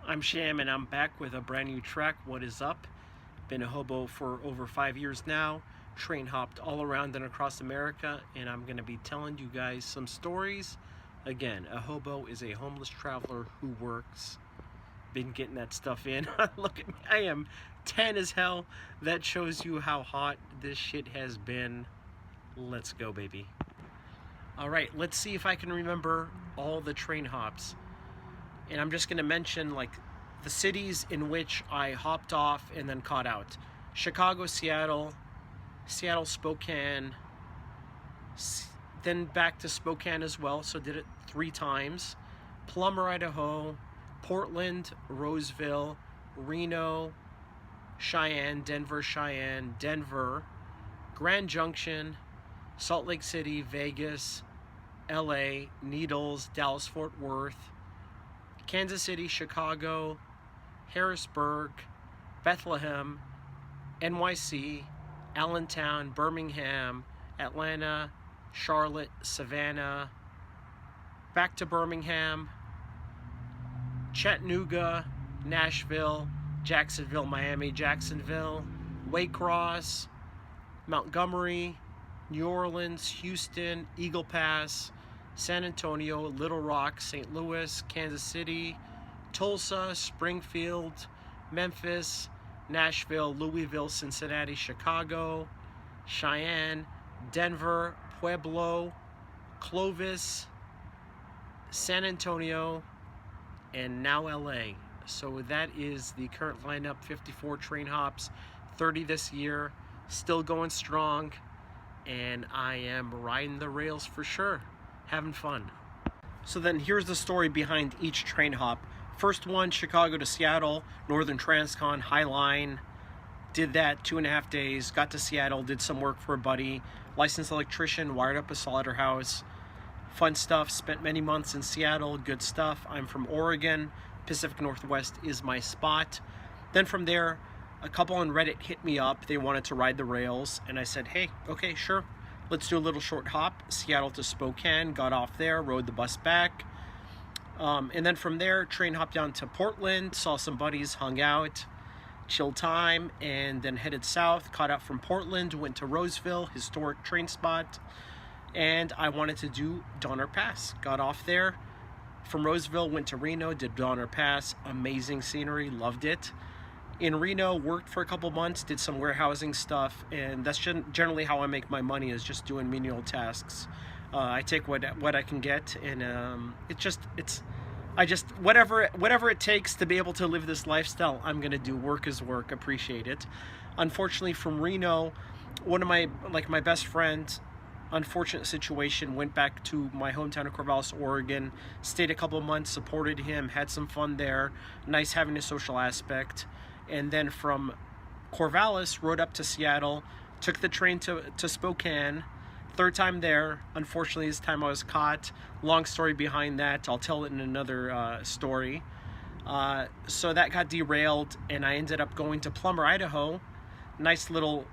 I'm Sham and I'm back with a brand new track. What is up? Been a hobo for over 5 years now. Train hopped all around and across America, and I'm going to be telling you guys some stories. Again, a hobo is a homeless traveler who works. Been getting that stuff in. Look at me, I am tan as hell. That shows you how hot this shit has been. Let's go, baby. Alright, let's see if I can remember all the train hops. And I'm just going to mention like the cities in which I hopped off and then caught out. Chicago, Seattle, Spokane, then back to Spokane as well, so did it 3 times. Plummer, Idaho, Portland, Roseville, Reno, Cheyenne, Denver, Grand Junction, Salt Lake City, Vegas, LA, Needles, Dallas, Fort Worth, Kansas City, Chicago, Harrisburg, Bethlehem, NYC, Allentown, Birmingham, Atlanta, Charlotte, Savannah, back to Birmingham, Chattanooga, Nashville, Jacksonville, Miami, Jacksonville, Waycross, Montgomery, New Orleans, Houston, Eagle Pass, San Antonio, Little Rock, St. Louis, Kansas City, Tulsa, Springfield, Memphis, Nashville, Louisville, Cincinnati, Chicago, Cheyenne, Denver, Pueblo, Clovis, San Antonio, and now LA. So that is the current lineup. 54 train hops, 30 this year, still going strong, and I am riding the rails for sure. Having fun. So then here's the story behind each train hop. First one, Chicago to Seattle, Northern Transcon, High Line. Did that 2.5 days, got to Seattle, did some work for a buddy, licensed electrician, wired up a slaughterhouse. Fun stuff, spent many months in Seattle, good stuff. I'm from Oregon, Pacific Northwest is my spot. Then from there, a couple on Reddit hit me up, they wanted to ride the rails, and I said, hey, okay, sure. Let's do a little short hop, Seattle to Spokane, got off there, rode the bus back. And then from there, train hopped down to Portland, saw some buddies, hung out, chill time, and then headed south, caught out from Portland, went to Roseville, historic train spot, and I wanted to do Donner Pass. Got off there, from Roseville, went to Reno, did Donner Pass, amazing scenery, loved it. In Reno, worked for a couple months, did some warehousing stuff, and that's generally how I make my money, is just doing menial tasks. I take what I can get, and whatever it takes to be able to live this lifestyle, I'm gonna do. Work is work, appreciate it. Unfortunately, from Reno, one of my best friends, unfortunate situation, went back to my hometown of Corvallis, Oregon, stayed a couple months, supported him, had some fun there. Nice having a social aspect. And then from Corvallis, rode up to Seattle, took the train to Spokane, 3rd time there. Unfortunately, this time I was caught. Long story behind that. I'll tell it in another story. So that got derailed, and I ended up going to Plummer, Idaho. Nice little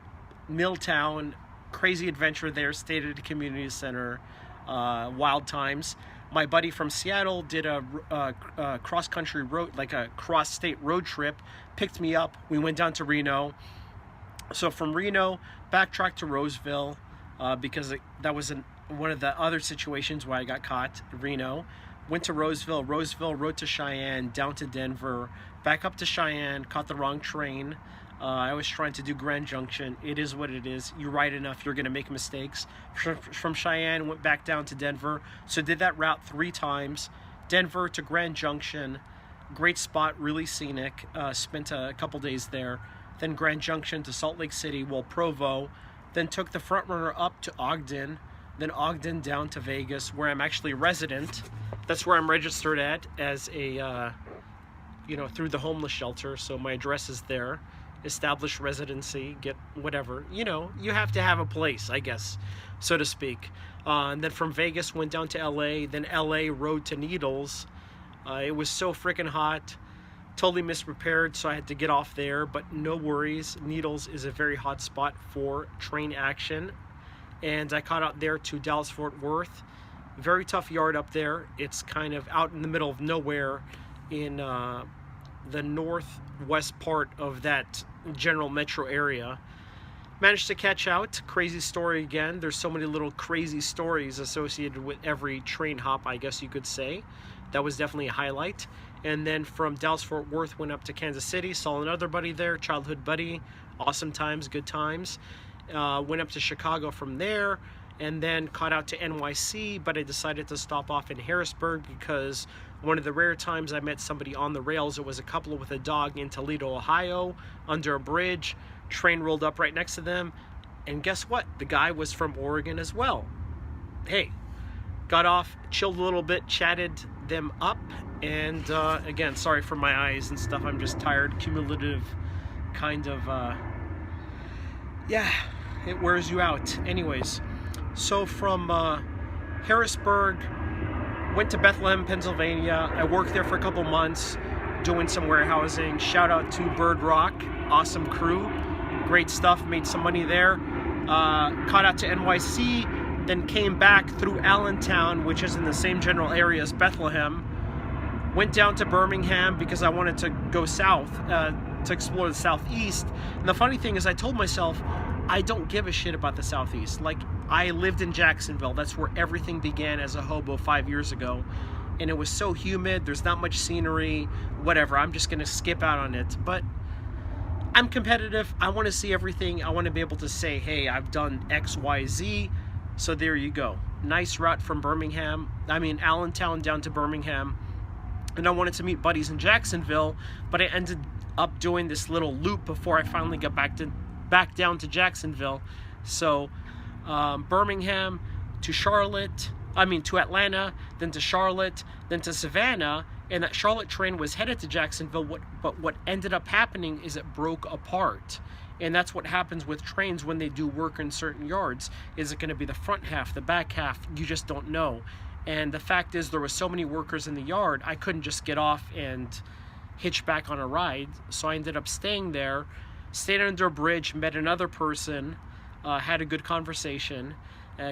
mill town, crazy adventure there, stayed at a community center, wild times. My buddy from Seattle did a cross-country road, like a cross-state road trip, picked me up. We went down to Reno. So from Reno, backtracked to Roseville, because that was one of the other situations where I got caught. Reno, went to Roseville, rode to Cheyenne, down to Denver, back up to Cheyenne, caught the wrong train. I was trying to do Grand Junction. It is what it is. You ride enough, you're going to make mistakes. From Cheyenne, went back down to Denver. So did that route 3 times. Denver to Grand Junction. Great spot, really scenic. Spent a couple days there. Then Grand Junction to Salt Lake City, Provo. Then took the front runner up to Ogden. Then Ogden down to Vegas, where I'm actually a resident. That's where I'm registered at as a, through the homeless shelter. So my address is there. Established residency, get whatever, you have to have a place, I guess, so to speak. And then from Vegas, went down to LA, then LA, rode to Needles. It was so freaking hot, totally misprepared, so I had to get off there, but no worries. Needles is a very hot spot for train action, and I caught out there to Dallas Fort Worth. Very tough yard up there. It's kind of out in the middle of nowhere in the northwest part of that general metro area. Managed to catch out. Crazy story again. There's so many little crazy stories associated with every train hop, I guess you could say. That was definitely a highlight. And then from Dallas-Fort Worth, went up to Kansas City, saw another buddy there, childhood buddy. Awesome times, good times. Went up to Chicago from there, and then caught out to NYC, but I decided to stop off in Harrisburg because one of the rare times I met somebody on the rails, it was a couple with a dog in Toledo, Ohio, under a bridge. Train rolled up right next to them, and guess what? The guy was from Oregon as well. Hey, got off, chilled a little bit, chatted them up, and again, sorry for my eyes and stuff. I'm just tired, cumulative kind of, yeah, it wears you out. Anyways, so from Harrisburg, went to Bethlehem, Pennsylvania. I worked there for a couple months doing some warehousing. Shout out to Bird Rock, awesome crew, great stuff, made some money there. Caught out to NYC, then came back through Allentown, which is in the same general area as Bethlehem. Went down to Birmingham because I wanted to go south, to explore the Southeast. And the funny thing is, I told myself, I don't give a shit about the Southeast. Like, I lived in Jacksonville. That's where everything began as a hobo 5 years ago. And it was so humid, there's not much scenery, whatever. I'm just gonna skip out on it. But I'm competitive. I want to see everything. I want to be able to say, hey, I've done X, Y, Z. So there you go. Nice route from Allentown down to Birmingham. And I wanted to meet buddies in Jacksonville, but I ended up doing this little loop before I finally got back down to Jacksonville. So Birmingham to to Atlanta, then to Charlotte, then to Savannah. And that Charlotte train was headed to Jacksonville, but what ended up happening is it broke apart. And that's what happens with trains when they do work in certain yards. Is it going to be the front half, the back half? You just don't know. And the fact is, there were so many workers in the yard, I couldn't just get off and hitch back on a ride. So I ended up staying there, stayed under a bridge, met another person, had a good conversation,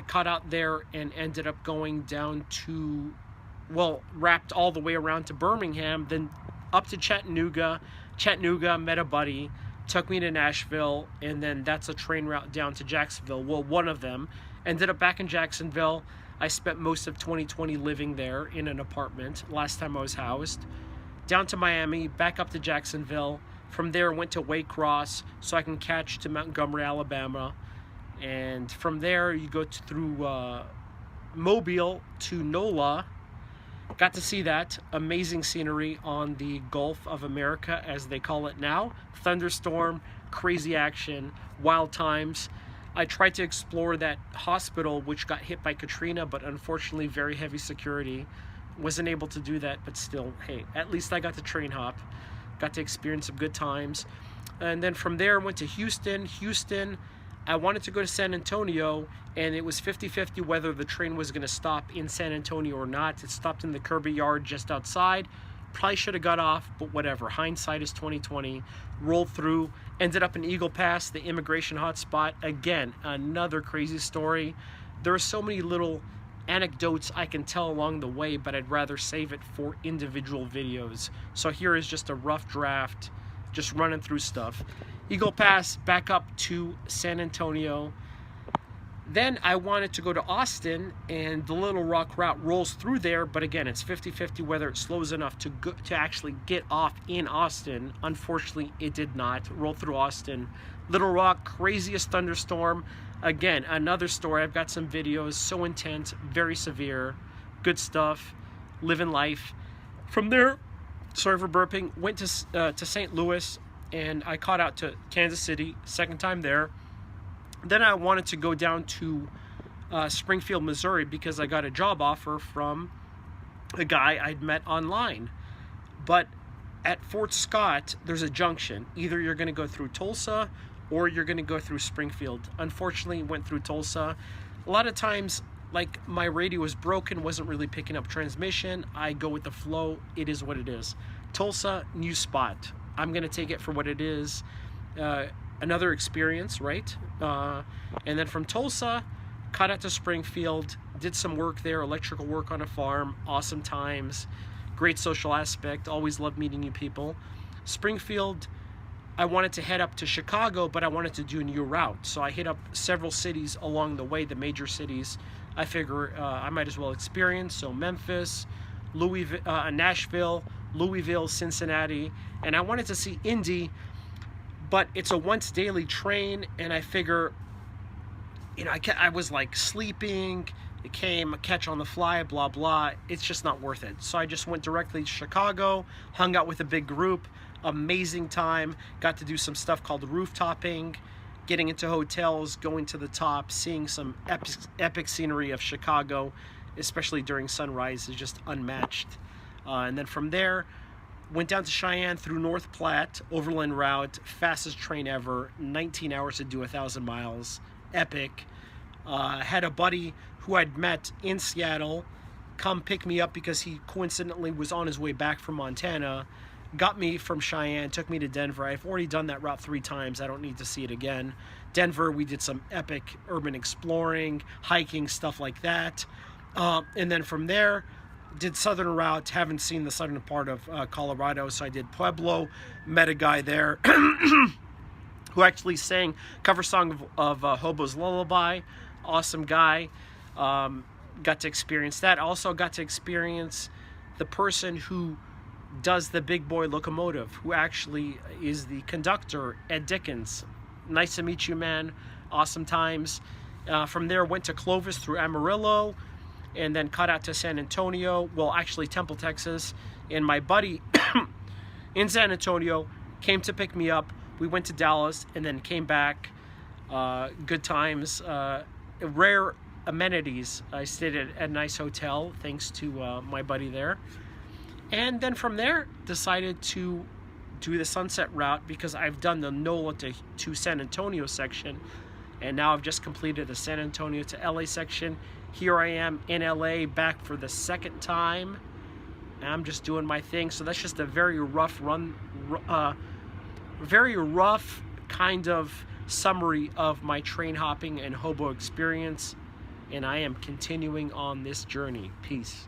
caught out there, and ended up going down to, wrapped all the way around to Birmingham, then up to Chattanooga. Met a buddy, took me to Nashville, and then that's a train route down to Jacksonville. Well, one of them. Ended up back in Jacksonville. I spent most of 2020 living there in an apartment, last time I was housed. Down to Miami, back up to Jacksonville. From there, went to Waycross so I can catch to Montgomery, Alabama. And from there, you go through Mobile to NOLA. Got to see that. Amazing scenery on the Gulf of America, as they call it now. Thunderstorm, crazy action, wild times. I tried to explore that hospital which got hit by Katrina, but unfortunately very heavy security. Wasn't able to do that, but still, hey, at least I got to train hop. Got to experience some good times. And then from there, went to Houston. I wanted to go to San Antonio, and it was 50-50 whether the train was going to stop in San Antonio or not. It stopped in the Kirby Yard just outside. Probably should have got off, but whatever. Hindsight is 2020. Rolled through, ended up in Eagle Pass, the immigration hotspot. Again, another crazy story. There are so many little anecdotes I can tell along the way, but I'd rather save it for individual videos. So here is just a rough draft, just running through stuff. Eagle Pass, back up to San Antonio. Then I wanted to go to Austin, and the Little Rock route rolls through there, but again, it's 50-50 whether it slows enough to actually get off in Austin. Unfortunately, it did not roll through Austin. Little Rock, craziest thunderstorm. Again, another story. I've got some videos, so intense, very severe, good stuff, living life. From there, sorry for burping, went to St. Louis, and I caught out to Kansas City, second time there. Then I wanted to go down to Springfield, Missouri, because I got a job offer from a guy I'd met online. But at Fort Scott, there's a junction. Either you're going to go through Tulsa or you're going to go through Springfield. Unfortunately, went through Tulsa. A lot of times, like, my radio was broken, wasn't really picking up transmission. I go with the flow. It is what it is. Tulsa, new spot. I'm going to take it for what it is. Another experience, right? And then from Tulsa, cut out to Springfield, did some work there, electrical work on a farm, awesome times, great social aspect, always love meeting new people. Springfield, I wanted to head up to Chicago, but I wanted to do a new route. So I hit up several cities along the way, the major cities. I figure I might as well experience. So Memphis, Nashville, Louisville, Cincinnati, and I wanted to see Indy, but it's a once daily train, and I figure, you know, I was like sleeping, it came, a catch on the fly, blah, blah. It's just not worth it. So I just went directly to Chicago, hung out with a big group, amazing time, got to do some stuff called rooftoping, getting into hotels, going to the top, seeing some epic scenery of Chicago, especially during sunrise, is just unmatched. And then from there, went down to Cheyenne through North Platte, overland route, fastest train ever, 19 hours to do 1,000 miles, epic. Had a buddy who I'd met in Seattle come pick me up because he coincidentally was on his way back from Montana, got me from Cheyenne, took me to Denver. I've already done that route 3 times. I don't need to see it again. Denver, we did some epic urban exploring, hiking, stuff like that. And then from there, did southern route. Haven't seen the southern part of Colorado, so I did Pueblo, met a guy there who actually sang cover song of Hobo's Lullaby. Awesome guy. Got to experience that. Also got to experience the person who does the big boy locomotive, who actually is the conductor, Ed Dickens. Nice to meet you, man. Awesome times. From there, went to Clovis through Amarillo, and then cut out to San Antonio, well, actually Temple, Texas. And my buddy in San Antonio came to pick me up. We went to Dallas and then came back. Good times, rare amenities. I stayed at a nice hotel thanks to my buddy there. And then from there, decided to do the Sunset route because I've done the NOLA to San Antonio section, and now I've just completed the San Antonio to LA section. Here I am in LA, back for the second time, and I'm just doing my thing. So that's just a very rough very rough kind of summary of my train hopping and hobo experience, and I am continuing on this journey. Peace.